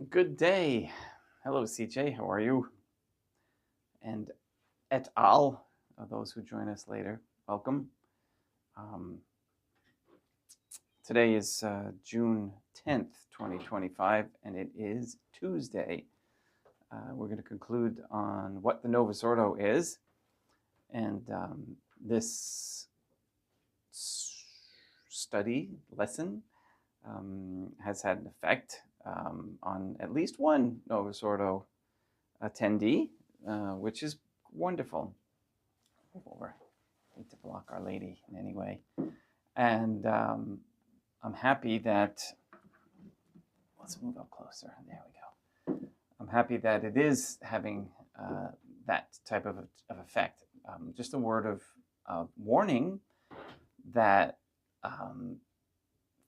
Good day. Hello, CJ. How are you? And et al., those who join us later, welcome. Um, Today is June 10th, 2025, and it is Tuesday. We're going to conclude on what the Novus Ordo is. And this study lesson has had an effect on at least one Novus Ordo attendee, which is wonderful. Move over. I hate to block Our Lady in any way. And I'm happy that, let's move up closer. There we go. I'm happy that it is having that type of effect. Just a word of warning that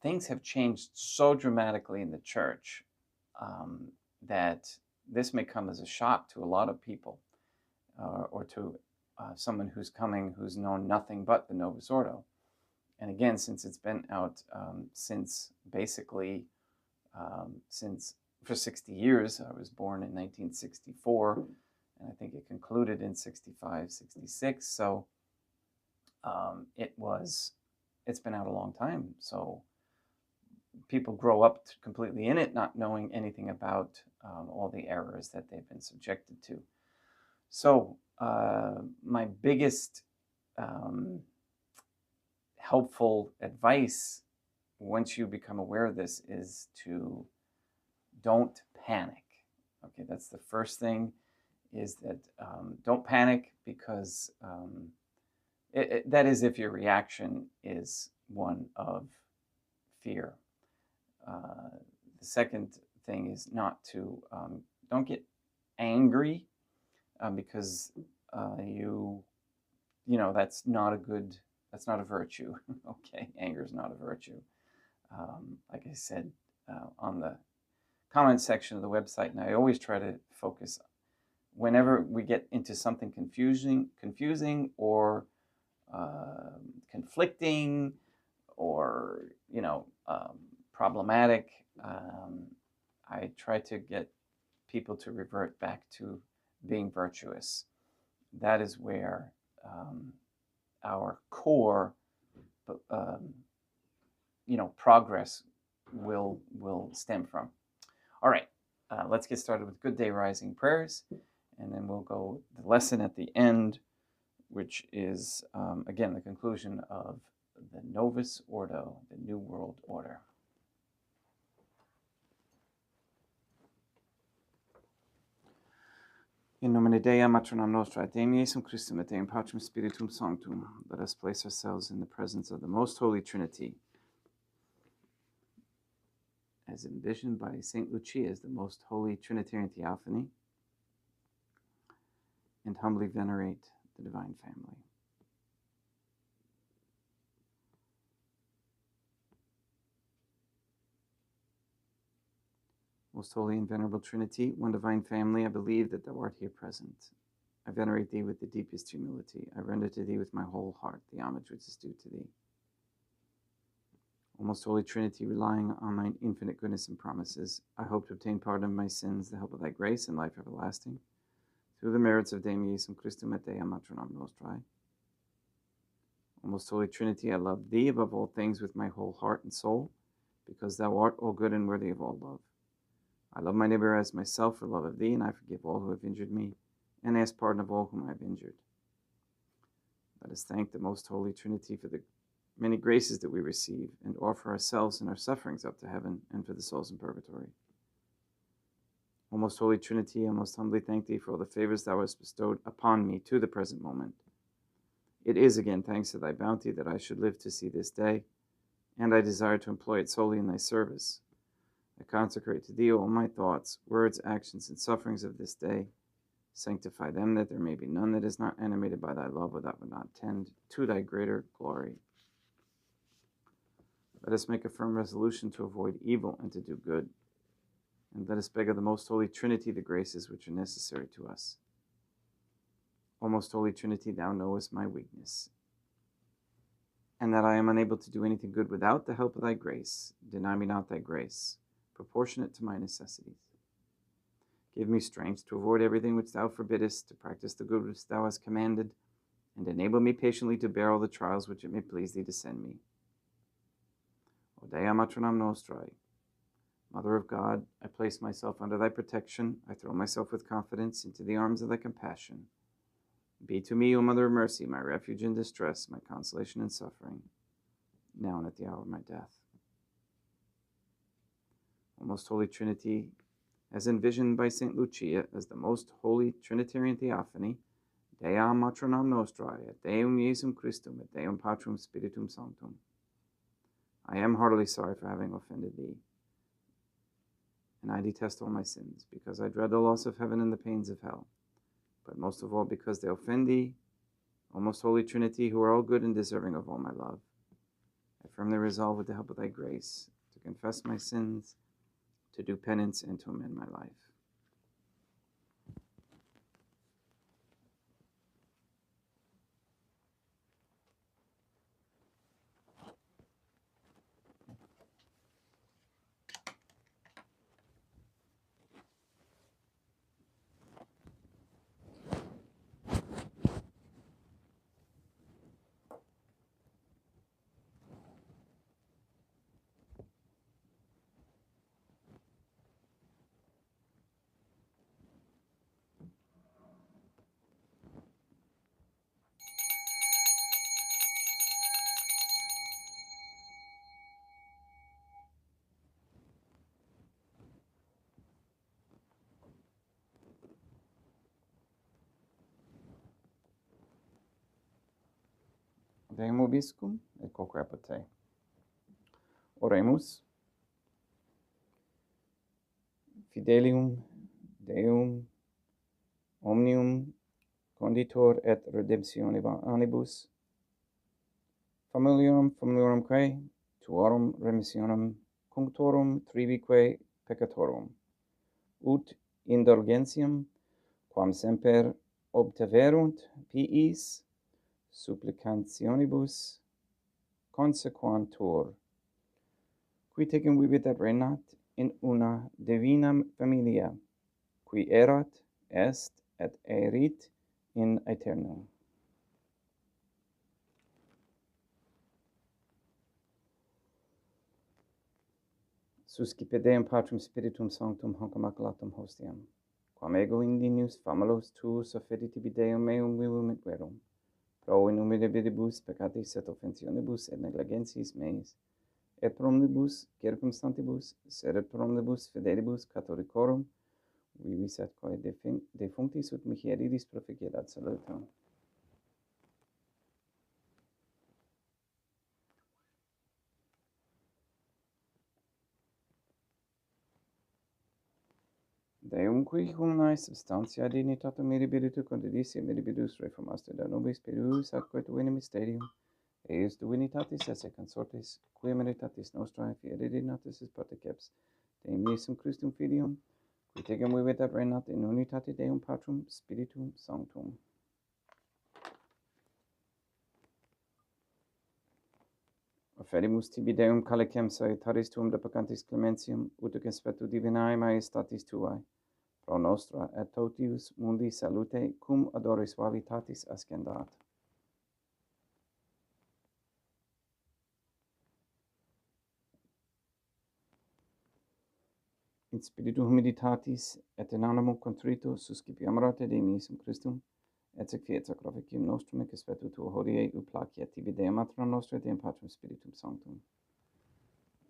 things have changed so dramatically in the church that this may come as a shock to a lot of people or to someone who's coming who's known nothing but the Novus Ordo. And again, since it's been out since basically since for 60 years, I was born in 1964, and I think it concluded in 65, 66. So it's been out a long time. So people grow up completely in it, not knowing anything about all the errors that they've been subjected to. So my biggest helpful advice once you become aware of this is to don't panic. Okay, that's the first thing, is that don't panic, because that is if your reaction is one of fear. The second thing is not to, don't get angry because you know, that's not a virtue. Okay, anger is not a virtue. Like I said on the comment section of the website, and I always try to focus whenever we get into something confusing or conflicting or problematic. I try to get people to revert back to being virtuous. That is where our core, progress will stem from. All right, let's get started with Good Day Rising prayers, and then we'll go the lesson at the end, which is again the conclusion of the Novus Ordo, the New World Order. In nomine Dei, Matronam Nostra, et Dei Jesum Christum, et Deum Patrum Spiritum Sanctum, let us place ourselves in the presence of the Most Holy Trinity, as envisioned by St. Lucia as the Most Holy Trinitarian Theophany, and humbly venerate the Divine Family. Most Holy and Venerable Trinity, one Divine Family, I believe that thou art here present. I venerate thee with the deepest humility. I render to thee with my whole heart the homage which is due to thee. O most Holy Trinity, relying on thine infinite goodness and promises, I hope to obtain pardon of my sins, the help of thy grace, and life everlasting, through the merits of Deum Jesum Christum et Deum Matronam Nostrae. O most Holy Trinity, I love thee above all things with my whole heart and soul, because thou art all good and worthy of all love. I love my neighbor as myself for love of thee, and I forgive all who have injured me, and ask pardon of all whom I have injured. Let us thank the Most Holy Trinity for the many graces that we receive, and offer ourselves and our sufferings up to heaven, and for the souls in purgatory. O most Holy Trinity, I most humbly thank thee for all the favors thou hast bestowed upon me to the present moment. It is again thanks to thy bounty that I should live to see this day, and I desire to employ it solely in thy service. I consecrate to thee all my thoughts, words, actions, and sufferings of this day. Sanctify them, that there may be none that is not animated by thy love, or that would not tend to thy greater glory. Let us make a firm resolution to avoid evil and to do good. And let us beg of the Most Holy Trinity the graces which are necessary to us. O most Holy Trinity, thou knowest my weakness, and that I am unable to do anything good without the help of thy grace. Deny me not thy grace, proportionate to my necessities. Give me strength to avoid everything which thou forbiddest, to practice the good which thou hast commanded, and enable me patiently to bear all the trials which it may please thee to send me. O Dea Matronam Nostrae, Mother of God, I place myself under thy protection. I throw myself with confidence into the arms of thy compassion. Be to me, O Mother of Mercy, my refuge in distress, my consolation in suffering, now and at the hour of my death. O Most Holy Trinity, as envisioned by St. Lucia as the Most Holy Trinitarian Theophany, Dea Matronam Nostrae, et Deum Iesum Christum, et Deum Patrum Spiritum Sanctum. I am heartily sorry for having offended thee, and I detest all my sins, because I dread the loss of heaven and the pains of hell, but most of all because they offend thee, O Most Holy Trinity, who are all good and deserving of all my love. I firmly resolve, with the help of thy grace, to confess my sins, to do penance, and to amend my life. Deum Obiscum et Coquepote. Oremus. Fidelium Deum omnium conditor et redemptionibus familiarum quae tuorum remissionem cunctorum tribique peccatorum, ut indulgentiam quam semper obteverunt piis supplicationibus consequantur, qui tecum vivit et regnat in una divina familia, qui erat, est, et erit in aeternum. Suscipe Deum Patrum Spiritum Sanctum hoc immaculatum hostiam, quam ego indinius famulos tuus offeri tibi Deum meum vivum et verum, pro innumerabilibus peccatis et offensionibus et negligencies meis, et pro omnibus circumstantibus, sed et pro omnibus fidelibus catholicorum, vivis et quae defunctis ut mihi eridis proficiat salutem. Deum qui humanae substantia dignitatum mirabilitu condidissi mirabilis reformaste da nobis spiritus atque divine mysterium, eius divinitatis esse consortes, quia meritatis nostrae fieri natus is particips, Deum Iesum Christum Filium, qui tecum vivit et regnat in unitate Deum Patrum Spiritum Sanctum. Offerimus tibi Deum calicem salutaris tuum deprecantis clementium, ut conspectu divinae majestatis tuae, pro nostra et totius mundi salute cum odore suavitatis ascendat. In spiritu humilitatis et in animo contrito suscipiamorat Deum Iesum Christum, et sec fiat sacrificium nostrum et conspectu tuo hodie ut placiat tibi Deum Matronam Nostrae Deum Patrum Spiritum Sanctum.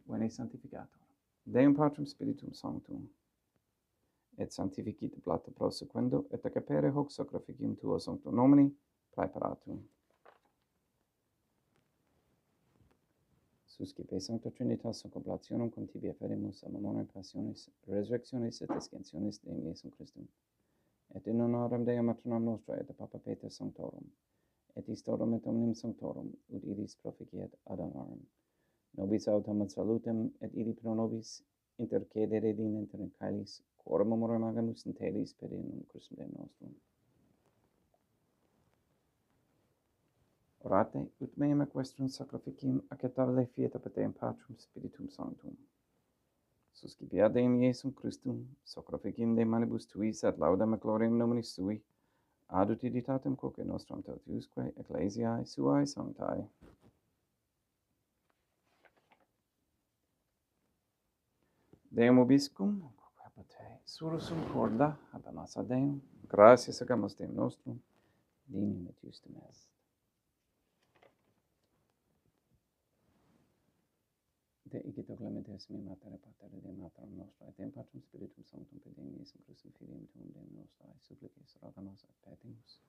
Veni Sanctificator. Deum Patrum Spiritum Sanctum. Et sanctificit plata prosequendo, et acapere hoc sacrificium tuo sancto nomini praeparatum. Suscipe Sancta Trinitas concoblationem cum tibi afferimus a memoriam passionis, resurrectionis et ascensionis Deum Iesum Christum, et in honorem Deum Matronam Nostrae et Papa Peter Sanctorum, et istorum et omnium sanctorum, ut idis proficiat ad honorem. Nobis autem ad salutem, et idi pro nobis intercedere inter in caelis, quorum memoriam agamus in telis per innum Christum Deum nostrum. Orate, ut meum equestrum sacrificium acceptabile fiat ab Deum Patrum Spiritum Sanctum. Suscipiadem Iesum Christum, sacraficim de manibus tuis, ad laudam et gloriam nominis sui, ad utilitatem quoque nostram totiusque ecclesiae suae sanctae. Deum obiscum, quae surusum corda, habemas ad Deum, gratias agamus Deum nostrum, dignum et justum est. De igito clementes me matere patere de matram nostra, et in patrum spiritum sanctum pedem Iesum Christum filium tuum Deum nostrae, supplices rogamus et petimus.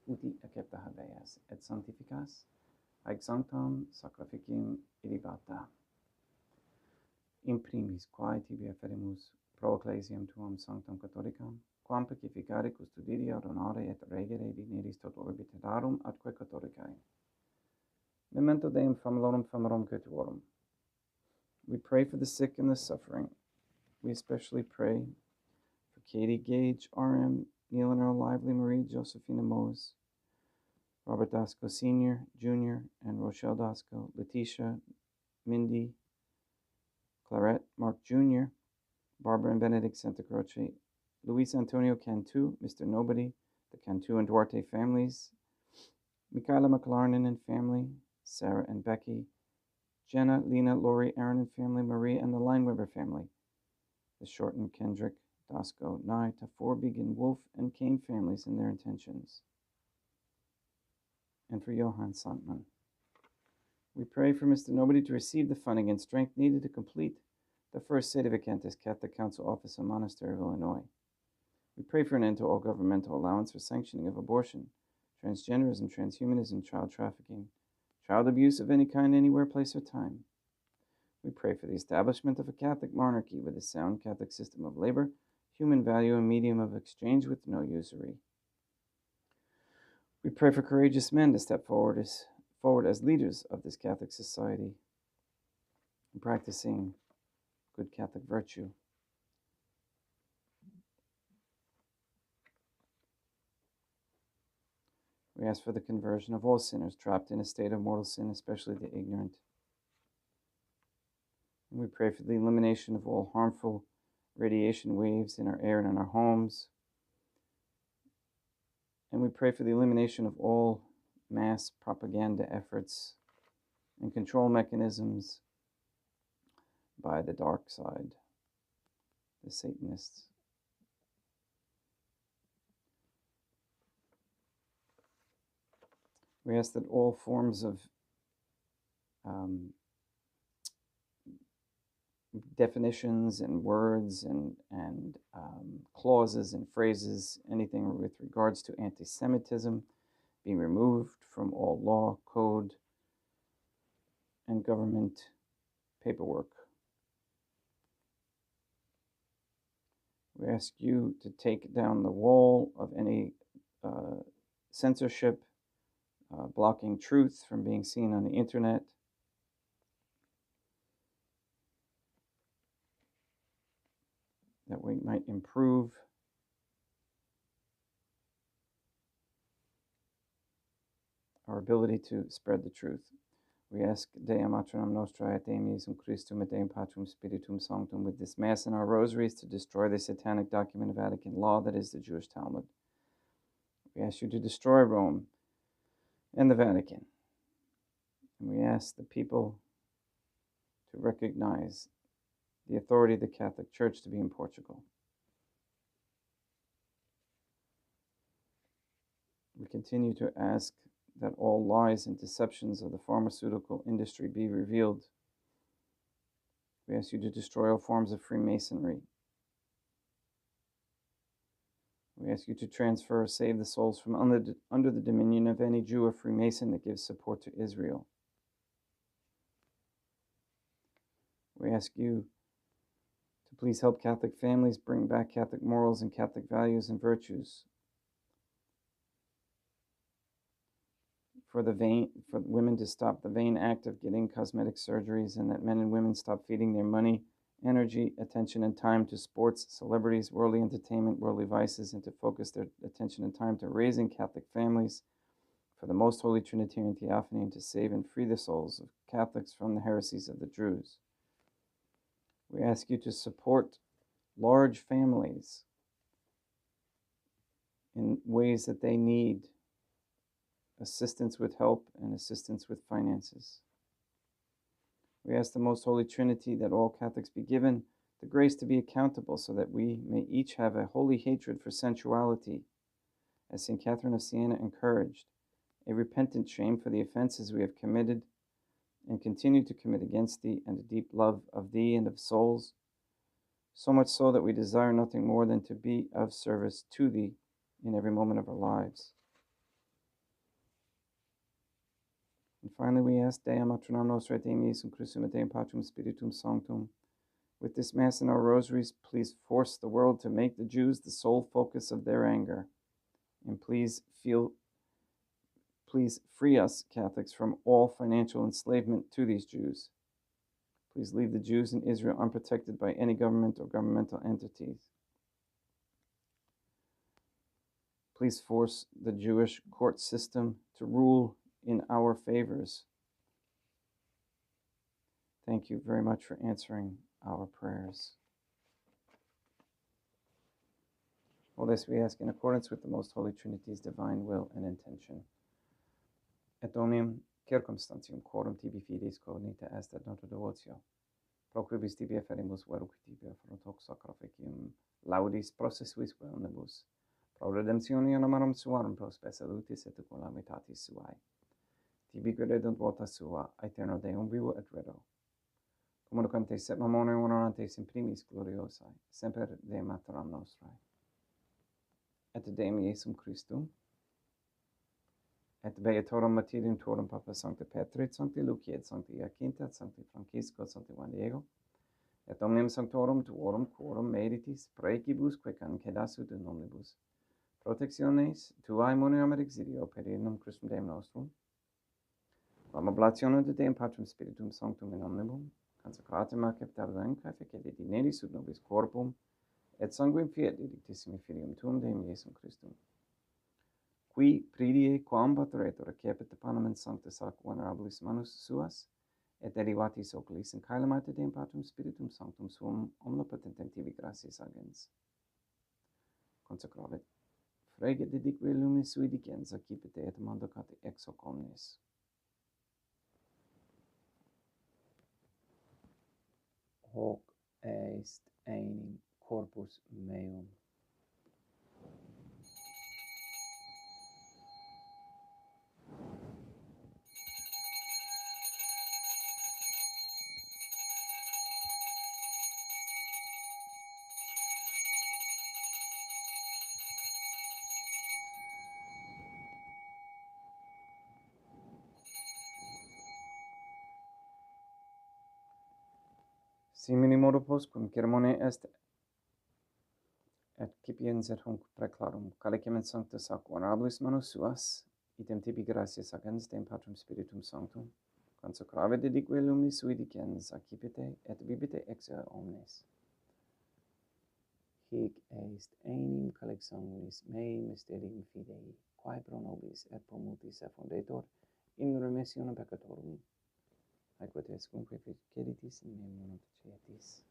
Uti accepta habeas, et sanctificas, haec sanctam sacrificium illigata. In primis, quae tibia ferimus pro ecclesiam tuam sanctam catholicam, quam pacificare, custodire, ordinare et regere dineris tot orbite darum atque catholicae. Memento Deum familiarum familiarum tuorum. We pray for the sick and the suffering. We especially pray for Katie Gage, RM, Neil and Earl Lively, Marie Josephina Mose, Robert Dasco Sr., Jr., and Rochelle Dasco, Letitia, Mindy, Clarette, Mark Jr., Barbara and Benedict Santa Croce, Luis Antonio Cantu, Mr. Nobody, the Cantu and Duarte families, Michaela McLarnon and family, Sarah and Becky, Jenna, Lena, Lori, Aaron and family, Marie and the Lineweber family, the Shorten, Kendrick, Dasco, Nye, Tafor, Begin, Wolf, and Kane families and their intentions, and for Johann Sandman. We pray for Mr. Nobody to receive the funding and strength needed to complete the first Sedevacantist Catholic Council office in Monastery of Illinois. We pray for an end to all governmental allowance for sanctioning of abortion, transgenderism, transhumanism, child trafficking, child abuse of any kind, anywhere, place, or time. We pray for the establishment of a Catholic monarchy with a sound Catholic system of labor, human value, and medium of exchange with no usury. We pray for courageous men to step forward as leaders of this Catholic society, practicing good Catholic virtue. We ask for the conversion of all sinners trapped in a state of mortal sin, especially the ignorant. And we pray for the elimination of all harmful radiation waves in our air and in our homes. And we pray for the elimination of all mass propaganda efforts and control mechanisms by the dark side, the Satanists. We ask that all forms of definitions and words and clauses and phrases, anything with regards to anti-Semitism, be removed from all law, code, and government paperwork. We ask you to take down the wall of any censorship, blocking truth from being seen on the internet. That we might improve our ability to spread the truth. We ask Deum Matronam Nostrae et Deum Iesum Christum et Deum Patrum Spiritum Sanctum with this Mass and our rosaries to destroy the satanic document of Vatican law that is the Jewish Talmud. We ask you to destroy Rome and the Vatican. And we ask the people to recognize the authority of the Catholic Church to be in Portugal. We continue to ask that all lies and deceptions of the pharmaceutical industry be revealed. We ask you to destroy all forms of Freemasonry. We ask you to transfer or save the souls from under the dominion of any Jew or Freemason that gives support to Israel. We ask you to please help Catholic families bring back Catholic morals and Catholic values and virtues. For women to stop the vain act of getting cosmetic surgeries, and that men and women stop feeding their money, energy, attention, and time to sports, celebrities, worldly entertainment, worldly vices, and to focus their attention and time to raising Catholic families for the Most Holy Trinitarian Theophany, and to save and free the souls of Catholics from the heresies of the Druze. We ask you to support large families in ways that they need assistance with help and assistance with finances. We ask the Most Holy Trinity that all Catholics be given the grace to be accountable so that we may each have a holy hatred for sensuality, as St. Catherine of Siena encouraged, a repentant shame for the offenses we have committed and continue to commit against thee, and a deep love of thee and of souls, so much so that we desire nothing more than to be of service to thee in every moment of our lives. And finally, we ask, Dea matronam nostra et Deum Iesum Christum et Deum Patrum Spiritum Sanctum. With this Mass and our rosaries, please force the world to make the Jews the sole focus of their anger. And please free us, Catholics, from all financial enslavement to these Jews. Please leave the Jews in Israel unprotected by any government or governmental entities. Please force the Jewish court system to rule in our favors. Thank you very much for answering our prayers. All this we ask in accordance with the Most Holy Trinity's divine will and intention. Et omnium circumstantium quorum tibi fides cognita est et nota devotio. Pro quibus tibi afferimus veruque tibi afferent hoc sacrificium laudis processuis omnibus. Pro redemptione anomarum suarum prospe salutis et calamitatis suae. Tibi credunt vota sua, aeterno Deum vivo et redo. Communicantes et mamone honorantes in primis gloriosae, semper Deum matram nostrae. Et Deum Iesum Christum, et beatorum martyrium tuorum Papa Sancti Petri, Sancti Lucia, et Sancti Jacinta, et Sancti Francisco, Sancti Juan Diego, et omnium sanctorum tuorum quorum meritis praecibus quae concedasut in omnibus protectiones tuae moniam et exilio per innum Christum Deum nostrum, quam oblationem de Deum Patrum Spiritum Sanctum in omnibus, consecratum acceptabile quae fecit dineris ut nobis corpum, et sanguinem fiat edictissimi Filium tuum Deum Iesum Christum, qui pridie quam pateretur recepit panem in sanctis ac venerabilis manus suas, et derivatis oculis in caelum et Deum Patrum Spiritum Sanctum suum omnipotentem tibi gratias agens. Consecravit, freget dedique lumis sui digens, accipite et mandocate ex hoc omnes. Hoc est enim corpus meum. Simini modo postquam ceremone est et cipiens et hunc praeclarum, calicem in sanctis ac venerabilis manus suas, item tibi gratias agens Deum Patrum Spiritum Sanctum, consecrave dedique lumis sui digens, accipite et bibite ex omnes. Hic est enim calix sanguinis mei mysterium fidei, quae pro nobis et pro multis effundetur in remissionem peccatorum, aequo te escunque feceritis in me monotecetis.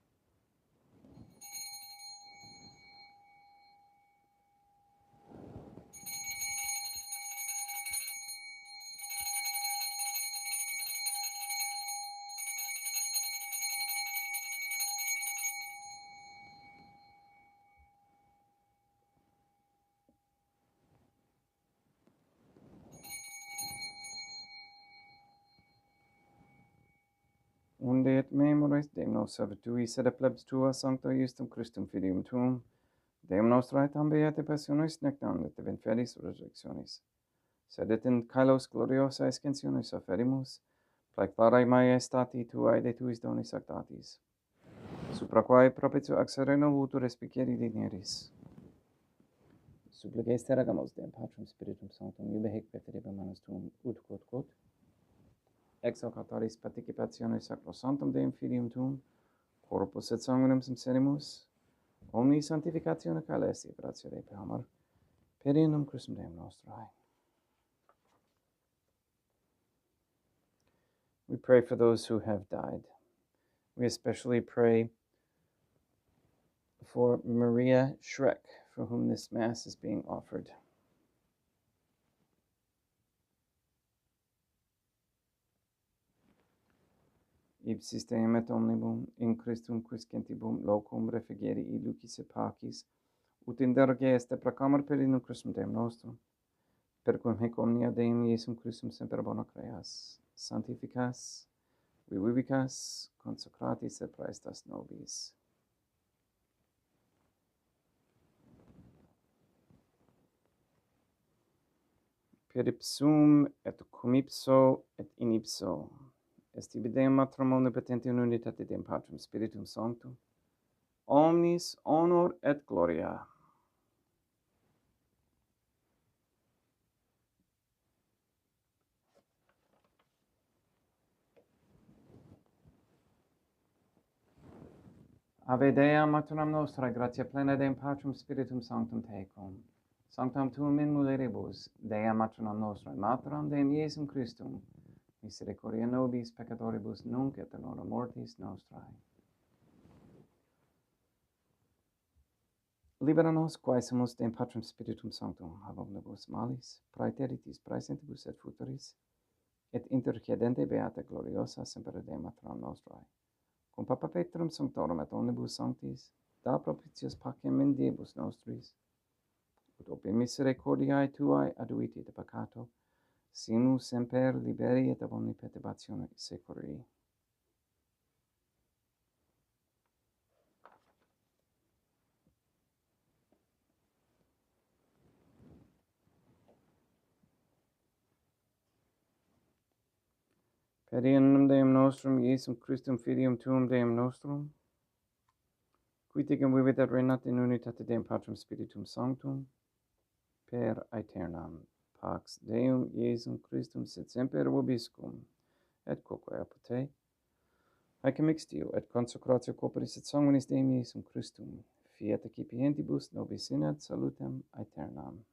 Unde et memoris Deum nos servitui sed a plebs tua sancto iustum Christum Filium tuum, Deum nostrae tam beate passionis nec non et event fedis resurrectionis, sed et in caelos gloriosa ascensionis offerimus, praeclarae maiestati tuae de tuis donis actatis, supra quae propitio ac sereno vutur respicere digneris. Supplices te ragamus Deum Patrum Spiritum Sanctum, iube hic preferibam manus tuum, ut quod, ex hoc autaris participationis sacrosanctum Deum Filium tuum, corpus et sanguinem sincerimus, omni sanctificatione caelesti et gratio Dei per amor, per innum Christum Deum nostrae. We pray for those who have died. We especially pray for Maria Schreck, for whom this Mass is being offered. Ipsis Deum et omnibum, in Christum quiscentibum locum refugeri lucis et pacis, ut interroge est proclamar per in Christum Deum nostrum, per quum hic omnia Deum Iesum Christum semper bona creas, sanctificas, vivicas, consecratis et praestas nobis. Per ipsum et cum ipso et in ipso, est ibi Deum Matrum omnipotenti in unitate Deum Patrum Spiritum Sanctum, omnis honor et gloria. Ave Dea Maternam Nostra, gratia plena Deum Patrum Spiritum Sanctum tecum. Sanctam tuum in mulieribus, Dea Maternam Nostra, Materam Deum Iesum Christum, misericordia nobis peccatoribus nunc et in hora mortis nostrae. Libera nos, quae sumus Deum Patrum Spiritum Sanctum, ab omnibus malis, praeteritis praesentibus et futuris, et intercedente beata gloriosa semper Deum Maternam Nostrae. Cum Papa Petrum Sanctorum et omnibus sanctis, da propitius pacem in diebus nostris, ut ope misericordiae tuae aduiti de peccato, simus semper liberi et ab omni perturbatione securi. Per in Deum nostrum, Iesum Christum Filium Tuum Deum nostrum, qui tecum vivit et regnat in unitate Deum Patrum Spiritum Sanctum, per aeternam. Pax Deum Iesum Christum sit semper vobiscum, et quoque apud te, haec mixtio et consecratio corporis et sanguinis Deum Iesum Christum, fiat accipientibus nobis in ad salutem aeternam.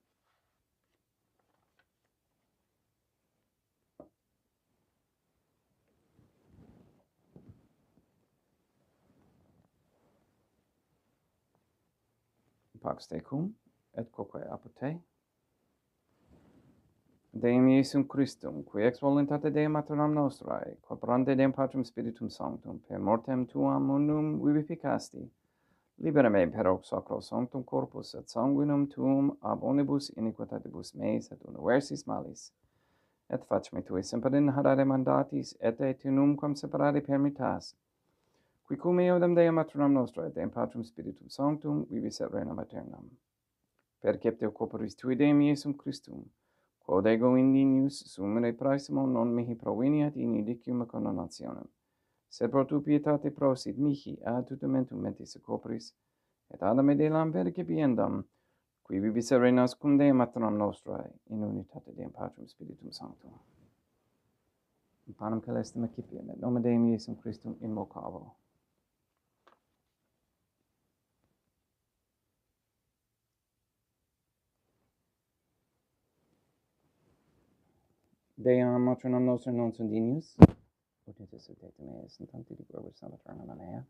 Pax tecum, et quoque apud te, Deum Iesum Christum, qui ex voluntate Deum Maternam Nostrae, quaprante Deum Patrum Spiritum Sanctum, per mortem tuam mundum vivificasti, libera me per hoc sacro sanctum corpus et sanguinum tuum ab omnibus iniquitatibus meis et universis malis, et fac me tui semper inharare mandatis, et et nunquam separare permittas, qui cum eodem Deum Maternam Nostrae, Deum Patrum Spiritum Sanctum, vivis et regnam aeternam. Perceptio corporis tui Deum Iesum Christum, quod ego indinius sumere praesimo non mihi proveniat in indicium condonationem, sed pro tu pietate prosit mihi ad tutumentum mentis et corporis, et ad me delam percipiendam, qui vivis et regnas cum Deum Maternam Nostrae, in unitate Deum Patrum Spiritum Sanctum. In panem celestem accipiem, et nomen Deum Iesum Christum invocavo. Deum Maternam Nostra non sunt dignius, ut intercedete meis in tanti di glorious aeternam mea.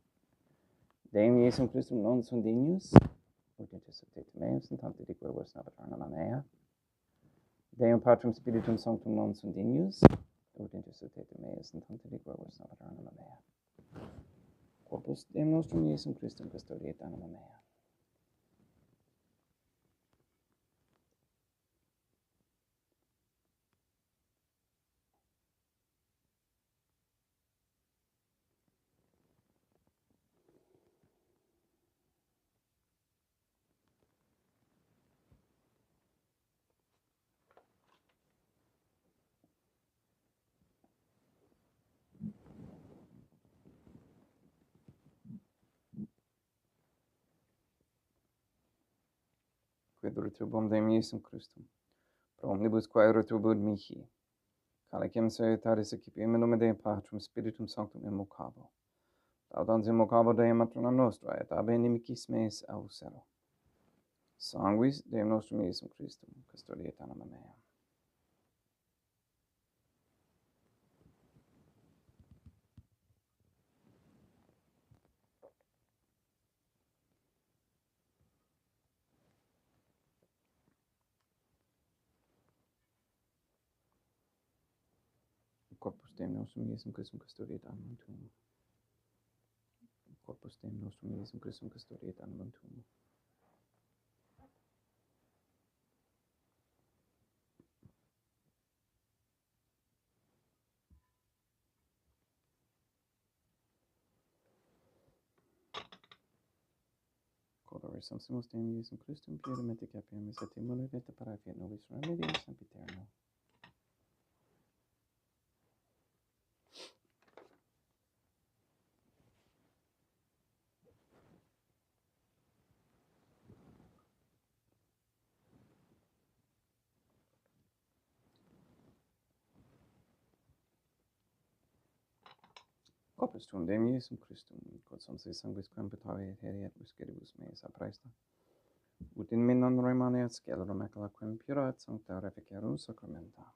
Deum Iesum Christum non sunt dignius, ut intercedete meis in tanti di glorious aeternam mea. Deum Patrum Spiritum Sanctum non sunt dignius, ut intercedete meis in tanti di glorious aeternam mea. Corpus Deum nostrum Iesum Christum custodiet anima mea. Quid retrubum Deum Iesum Christum, pro omnibus quae retrubud mihi, calicem salutaris accipiem in nomen Deum Patrum Spiritum Sanctum invocabo. Laudans invocabo Deum Maternam Nostrae, et ab inimicis meis ausero. Sanguis Deum nostrum Iesum Christum, custodiet anima mea. Corpus Deum nostrum Iesum Christum custodiet animum tuum. Corpus Deum nostrum Iesum Christum custodiet animum tuum. Cordore Sumpsimus Deum Iesum Christum piedum et capiamis et immolere et parafiat nobis remedium sempiterno. Corpus tuum Deum Iesum Christum, quod sumpsi sanguis quam petavi et heriat usceribus meis apraesta, ut in me non remaneat scelerum macula quem pura et sancta reficerum sacramenta.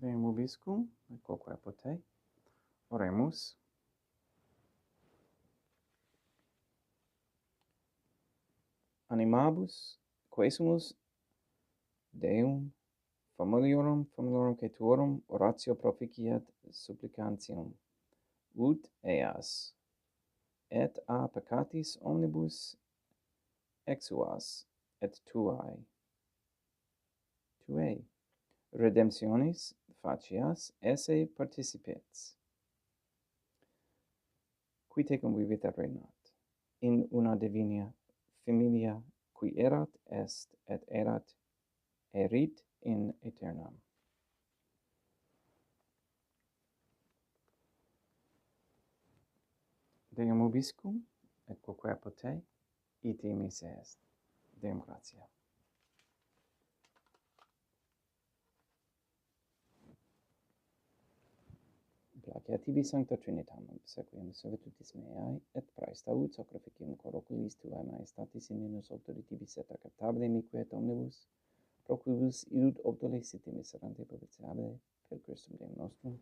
Deum vobiscum, et quoque apote. Oremus. Animabus, quesumus Deum, familiorum que tuorum oratio proficiat supplicantium, ut eas, et a peccatis omnibus exuas, et tuae, redemptionis facias esse participets. Qui tecum vivit et regnat, in una divina familia qui erat est et erit in aeternam. Deum vobiscum, et quoque apote, ite mise est. Deum gratia. Placia tibi sancta Trinitam, sequium servitutis meae, et praesta ut sacrificium coroculis tuae maestatis in minus autoritibis et acceptabile mique et omnibus, pro quibus illud obdole siti miserante propitiabile, per Christum Deum nostrum.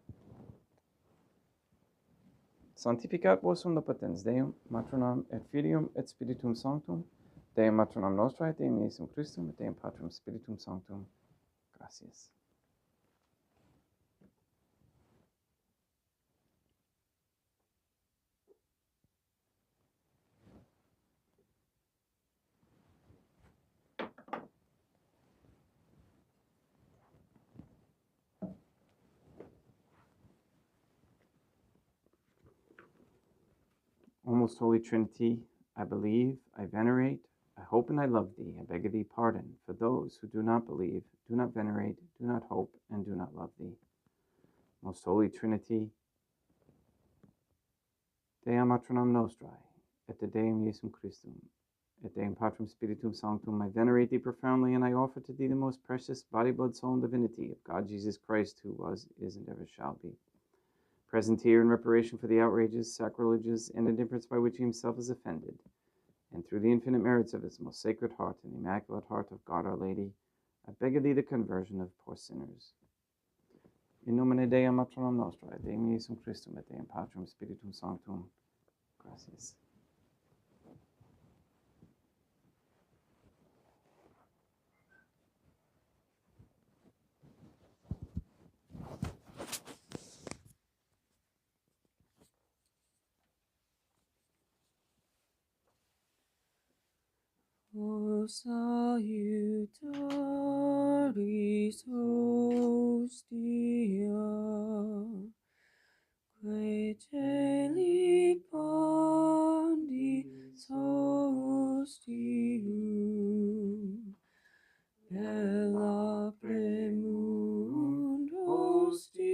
Sanctificat vos omnipotens Deum, Matronam et Filium et Spiritum Sanctum, Deum Matronam Nostrae, Deum Iesum Christum, et Deum Patrum Spiritum Sanctum. Gratias. O most Holy Trinity, I believe, I venerate, I hope and I love thee. I beg of thee pardon for those who do not believe, do not venerate, do not hope, and do not love thee. Most Holy Trinity, Dea matronam nostrae, et te Deum Iesum Christum, et Deum Patrum Spiritum Sanctum, I venerate thee profoundly, and I offer to thee the most precious body, blood, soul, and divinity of God Jesus Christ, who was, is, and ever shall be, present here in reparation for the outrages, sacrileges, and indifference by which he himself is offended, and through the infinite merits of his most sacred heart and the immaculate heart of God our Lady, I beg of thee the conversion of poor sinners. In nomine Dei matronam nostrae, Deum Iesum Christum, et Deum Patrum Spiritum Sanctum. Gracias. O salutaris hostia, quae celi pandis hostium, bella premunt hostilia,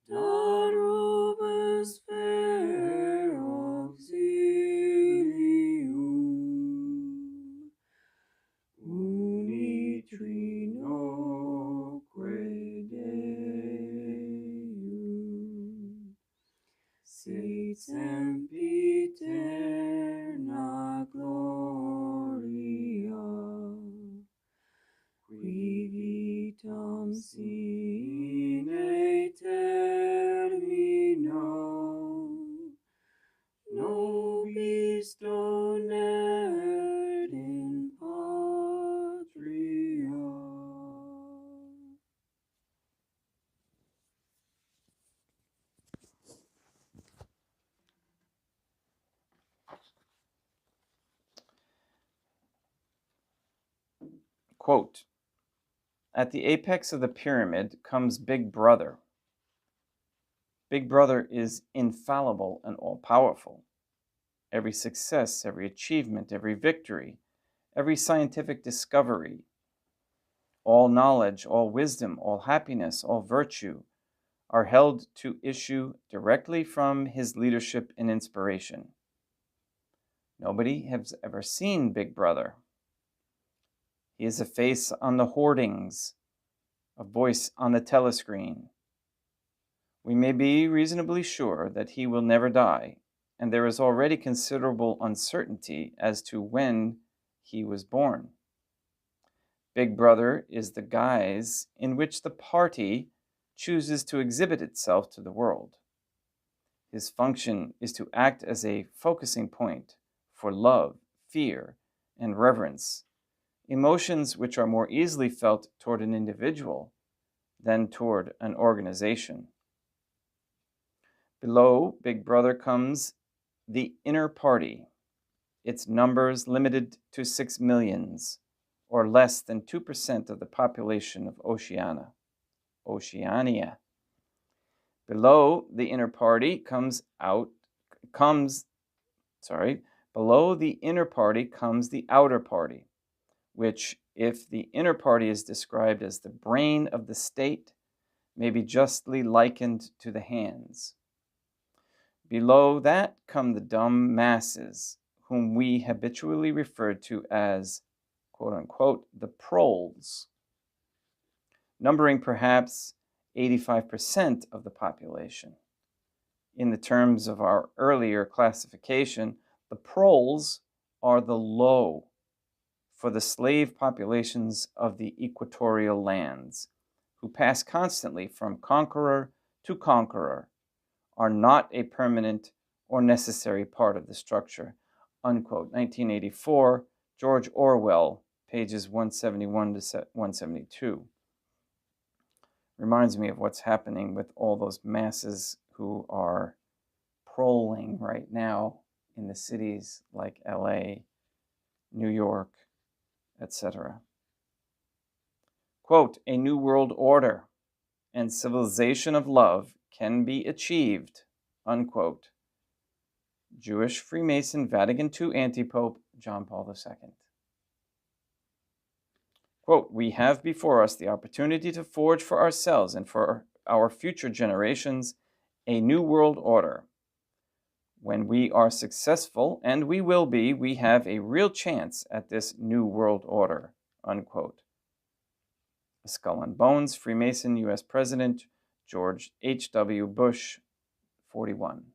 da robes fer auxilium, uni trinoque Deum, sit sempiterna gloria, qui vitam sine termino, nobis donet in patria. Quote, at the apex of the pyramid comes Big Brother. Big Brother is infallible and all-powerful. Every success, every achievement, every victory, every scientific discovery, all knowledge, all wisdom, all happiness, all virtue are held to issue directly from his leadership and inspiration. Nobody has ever seen Big Brother. He is a face on the hoardings, a voice on the telescreen. We may be reasonably sure that he will never die, and there is already considerable uncertainty as to when he was born. Big Brother is the guise in which the party chooses to exhibit itself to the world. His function is to act as a focusing point for love, fear, and reverence, emotions which are more easily felt toward an individual than toward an organization. Below Big Brother comes the inner party, its numbers limited to 6 millions, or less than 2% of the population of Oceania. Below the inner party comes the outer party, which, if the inner party is described as the brain of the state, may be justly likened to the hands. Below that come the dumb masses, whom we habitually refer to as, quote unquote, the proles, numbering perhaps 85% of the population. In the terms of our earlier classification, the proles are the low for the slave populations of the equatorial lands, who pass constantly from conqueror to conqueror, are not a permanent or necessary part of the structure. Unquote. 1984, George Orwell, pages 171 to 172. Reminds me of what's happening with all those masses who are proling right now in the cities like LA, New York, etc. Quote, a new world order and civilization of love can be achieved, unquote, Jewish Freemason Vatican II anti-pope John Paul II. Quote, "We have before us the opportunity to forge for ourselves and for our future generations a new world order. When we are successful, and we will be, we have a real chance at this new world order," unquote. Skull and Bones, Freemason, U.S. President George H.W. Bush, 41.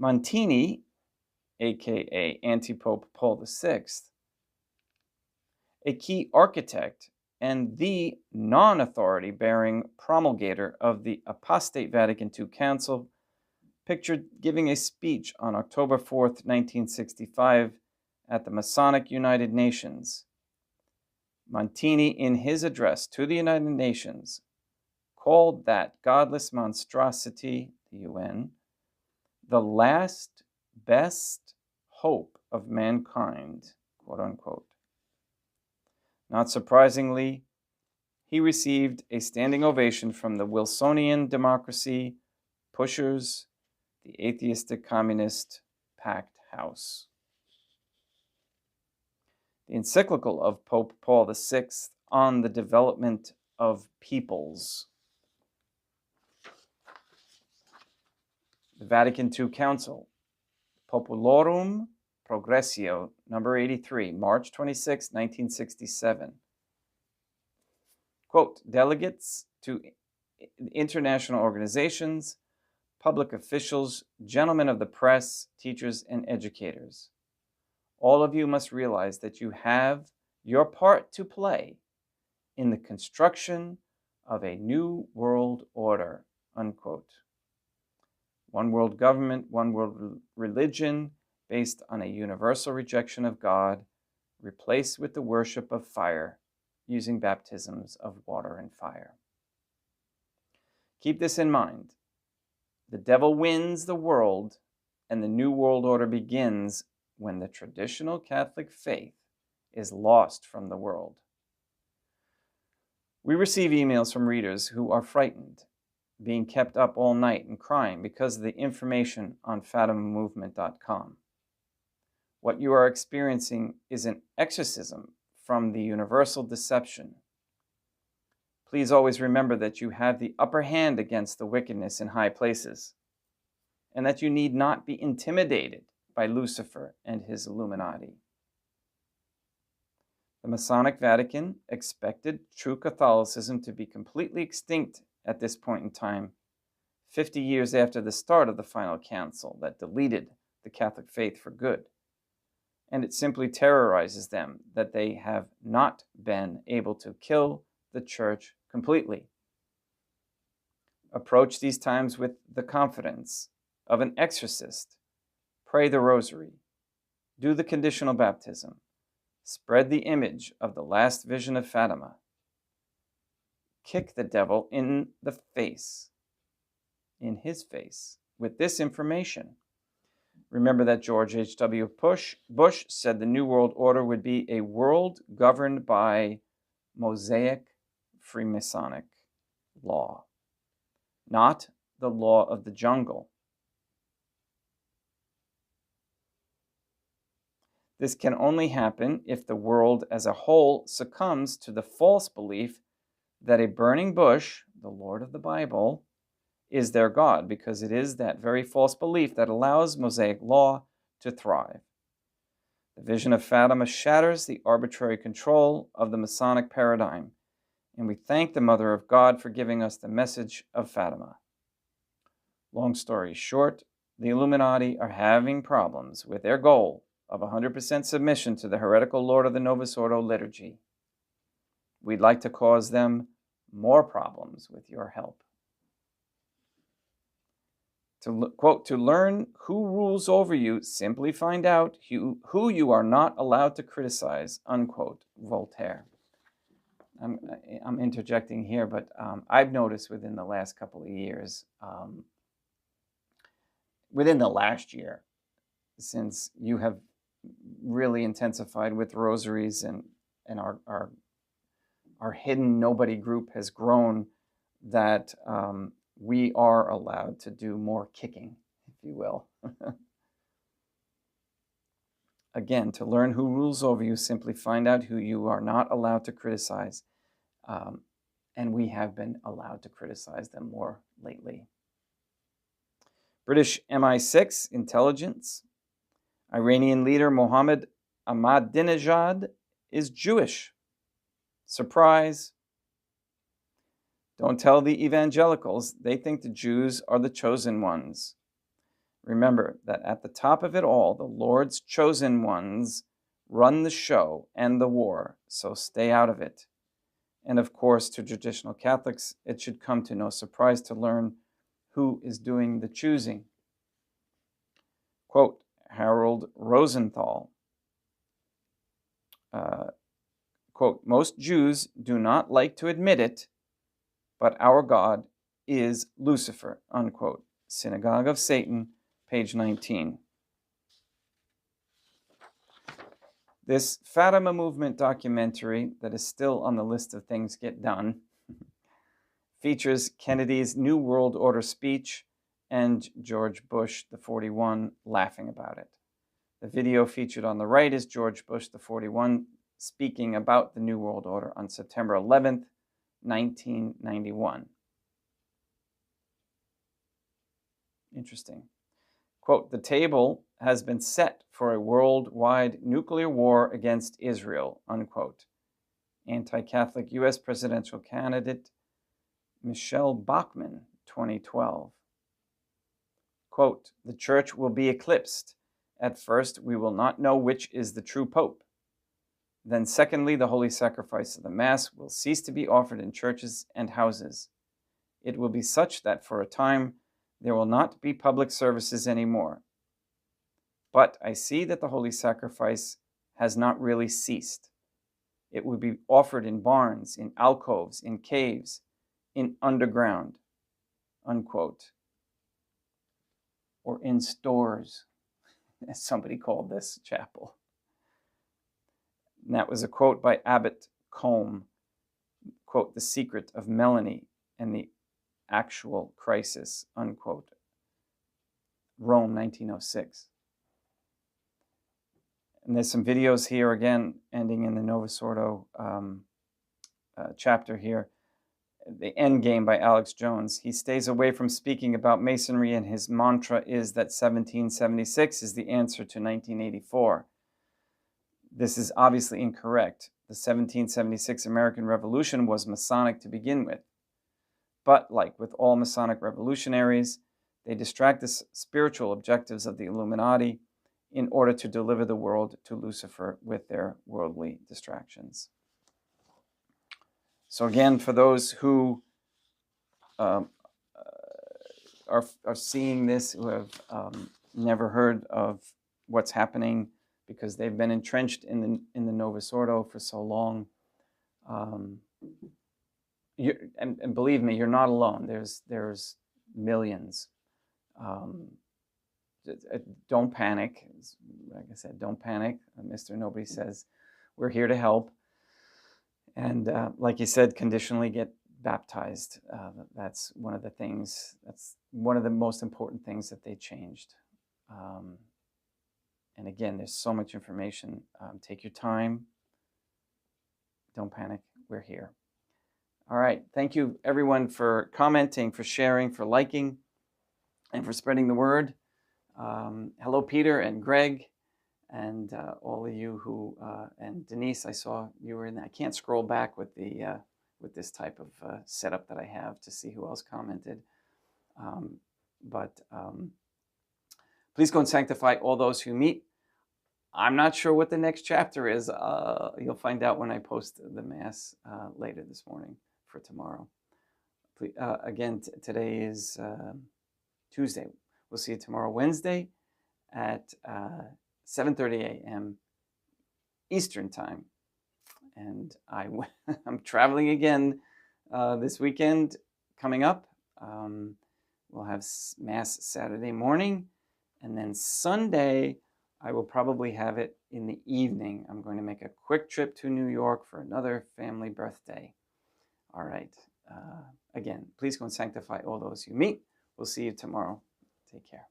Montini, aka Antipope Paul VI, a key architect and the non-authority bearing promulgator of the apostate Vatican II Council, pictured giving a speech on October 4th, 1965 at the Masonic United Nations. Montini, in his address to the United Nations, called that godless monstrosity, the UN, the last best hope of mankind, quote unquote. Not surprisingly, he received a standing ovation from the Wilsonian democracy pushers, the atheistic communist packed house. The encyclical of Pope Paul VI on the development of peoples. The Vatican II Council, Populorum Progressio, number 83, March 26, 1967. Quote, "Delegates to international organizations, public officials, gentlemen of the press, teachers, and educators. All of you must realize that you have your part to play in the construction of a new world order," unquote. One world government, one world religion, based on a universal rejection of God, replaced with the worship of fire, using baptisms of water and fire. Keep this in mind. The devil wins the world, and the new world order begins when the traditional Catholic faith is lost from the world. We receive emails from readers who are frightened, being kept up all night and crying because of the information on FatimaMovement.com. What you are experiencing is an exorcism from the universal deception. Please always remember that you have the upper hand against the wickedness in high places, and that you need not be intimidated by Lucifer and his Illuminati. The Masonic Vatican expected true Catholicism to be completely extinct at this point in time, 50 years after the start of the final council that deleted the Catholic faith for good. And it simply terrorizes them that they have not been able to kill the church completely. Approach these times with the confidence of an exorcist. Pray the rosary. Do the conditional baptism. Spread the image of the last vision of Fatima. Kick the devil in the face, in his face, with this information. Remember that George H.W. Bush said the New World Order would be a world governed by Mosaic Freemasonic law, not the law of the jungle. This can only happen if the world as a whole succumbs to the false belief that a burning bush, the Lord of the Bible, is their God, because it is that very false belief that allows Mosaic law to thrive. The vision of Fatima shatters the arbitrary control of the Masonic paradigm, and we thank the Mother of God for giving us the message of Fatima. Long story short, the Illuminati are having problems with their goal of 100% submission to the heretical Lord of the Novus Ordo liturgy. We'd like to cause them more problems with your help. Quote, "To learn who rules over you, simply find out who you are not allowed to criticize," unquote, Voltaire. I'm interjecting here, but I've noticed within the last couple of years, within the last year, since you have really intensified with rosaries and our hidden nobody group has grown, that we are allowed to do more kicking, if you will. Again, to learn who rules over you, simply find out who you are not allowed to criticize. And we have been allowed to criticize them more lately. British MI6 intelligence. Iranian leader Mohammed Ahmadinejad is Jewish. Surprise. Don't tell the evangelicals. They think the Jews are the chosen ones. Remember that at the top of it all, the Lord's chosen ones run the show and the war, so stay out of it. And of course, to traditional Catholics, it should come to no surprise to learn who is doing the choosing. Quote, Harold Rosenthal, quote, most Jews do not like to admit it, but our God is Lucifer, unquote. Synagogue of Satan, page 19. This Fatima Movement documentary that is still on the list of things get done features Kennedy's New World Order speech and George Bush, the 41, laughing about it. The video featured on the right is George Bush, the 41, speaking about the New World Order on September 11th, 1991. Interesting. Quote, the table has been set for a worldwide nuclear war against Israel, unquote. Anti-Catholic U.S. presidential candidate Michelle Bachmann, 2012. Quote, the church will be eclipsed. At first, we will not know which is the true pope. Then secondly, the holy sacrifice of the Mass will cease to be offered in churches and houses. It will be such that for a time, there will not be public services anymore. But I see that the holy sacrifice has not really ceased. It will be offered in barns, in alcoves, in caves, in underground, unquote. Or in stores, as somebody called this chapel. And that was a quote by Abbot Combe, quote, the secret of Melanie and the actual crisis, unquote. Rome, 1906. And there's some videos here, again, ending in the Novus Ordo chapter here. The End Game by Alex Jones. He stays away from speaking about Masonry, and his mantra is that 1776 is the answer to 1984. This is obviously incorrect. The 1776 American Revolution was Masonic to begin with. But like with all Masonic revolutionaries, they distract the spiritual objectives of the Illuminati in order to deliver the world to Lucifer with their worldly distractions. So again, for those who are seeing this, who have never heard of what's happening because they've been entrenched in the Novus Ordo for so long, and believe me, you're not alone. There's millions. Don't panic. Like I said, don't panic. Mr. Nobody says we're here to help. And like you said, conditionally get baptized. That's one of the things. That's one of the most important things that they changed. And again, there's so much information. Take your time. Don't panic. We're here. All right. Thank you, everyone, for commenting, for sharing, for liking, and for spreading the word. Hello, Peter and Greg, and all of you who, and Denise, I saw you were in there. I can't scroll back with the with this type of setup that I have to see who else commented. But please go and sanctify all those who meet. I'm not sure what the next chapter is. You'll find out when I post the Mass later this morning for tomorrow. Please, again, today is Tuesday. We'll see you tomorrow, Wednesday, at 7:30 a.m. Eastern Time. And I'm traveling again this weekend coming up. We'll have Mass Saturday morning. And then Sunday, I will probably have it in the evening. I'm going to make a quick trip to New York for another family birthday. All right. again, please go and sanctify all those you meet. We'll see you tomorrow. Take care.